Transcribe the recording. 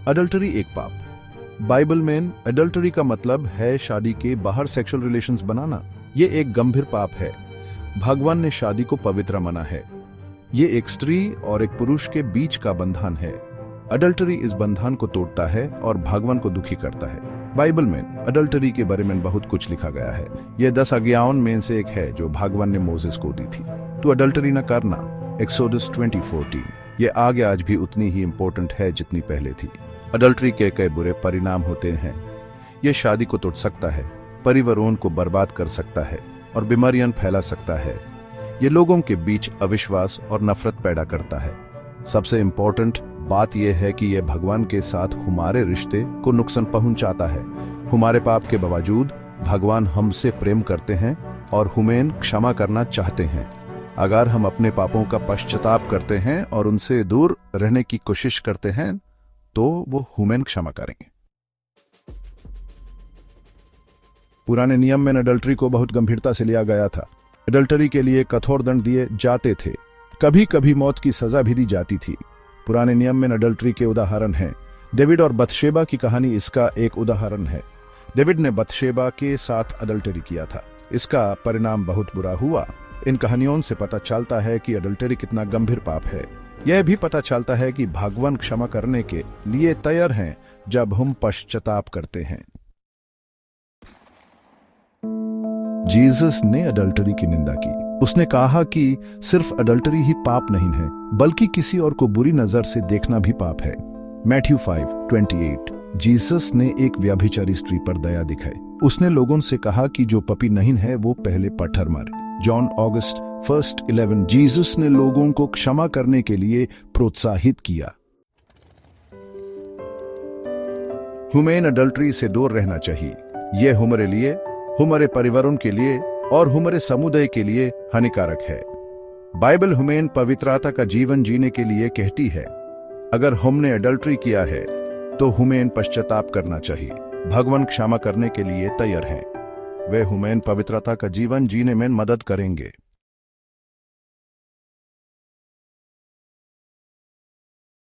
Adultery एक पाप। Bible में अडल्टरी का मतलब है शादी के बाहर सेक्सुअल रिलेशंस बनाना। ये एक गंभीर पाप है। भगवान ने शादी को पवित्र माना है। ये एक स्त्री और एक पुरुष के बीच का बंधन है। अडल्टरी इस बंधन को तोड़ता है और भगवान को दुखी करता है। बाइबल में अडल्टरी के बारे में बहुत कुछ लिखा गया है। यह 10 आज्ञाओं में से एक है जो भगवान ने मोसेस को दी थी। तो अडल्टरी न करना, एक्सोडस 20:14। ये आगे आज भी उतनी ही इंपॉर्टेंट है जितनी पहले थी। अडल्टरी के कई बुरे परिणाम होते हैं। यह शादी को तोड़ सकता है, परिवारों को बर्बाद कर सकता है और बीमारियां फैला सकता है। ये लोगों के बीच अविश्वास और नफरत पैदा करता है। सबसे इंपॉर्टेंट बात यह है कि यह भगवान के साथ हमारे रिश्ते को नुकसान पहुंचाता है। हमारे पाप के बावजूद भगवान हमसे प्रेम करते हैं और हमें क्षमा करना चाहते हैं। अगर हम अपने पापों का पश्चाताप करते हैं और उनसे दूर रहने की कोशिश करते हैं तो वो हमें क्षमा करेंगे। पुराने नियम में अडल्टरी को बहुत गंभीरता से लिया गया था। अडल्टरी के लिए कठोर दंड दिए जाते थे। कभी कभी मौत की सजा भी दी जाती थी। पुराने नियम में अडल्टरी के उदाहरण हैं। डेविड और बथशेबा की कहानी इसका एक उदाहरण है। डेविड ने बथशेबा के साथ अडल्टरी किया था। इसका परिणाम बहुत बुरा हुआ। इन कहानियों से पता चलता है कि अडल्टरी कितना गंभीर पाप है। यह भी पता चलता है कि भगवान क्षमा करने के लिए तैयार हैं जब हम पश्चाताप करते हैं। जीसस ने अडल्टरी की निंदा की। उसने कहा कि सिर्फ अडल्टरी ही पाप नहीं है, बल्कि किसी और को बुरी नजर से देखना भी पाप है। मैथ्यू 5:28। जीसस ने एक व्यभिचारी स्त्री पर दया दिखाई। उसने लोगों से कहा कि जो पपी नहीं है वो पहले पत्थर मारे। John August 1:11। जीसस ने लोगों को क्षमा करने के लिए प्रोत्साहित किया। हमें अडल्टरी से दूर रहना चाहिए। यह हमारे लिए, हमारे परिवारों के लिए और हमारे समुदाय के लिए हानिकारक है। बाइबल हमें पवित्रता का जीवन जीने के लिए कहती है। अगर हमने अडल्टरी किया है तो हमें पश्चाताप करना चाहिए। भगवान क्षमा करने के लिए तैयार हैं। वे हमें पवित्रता का जीवन जीने में मदद करेंगे।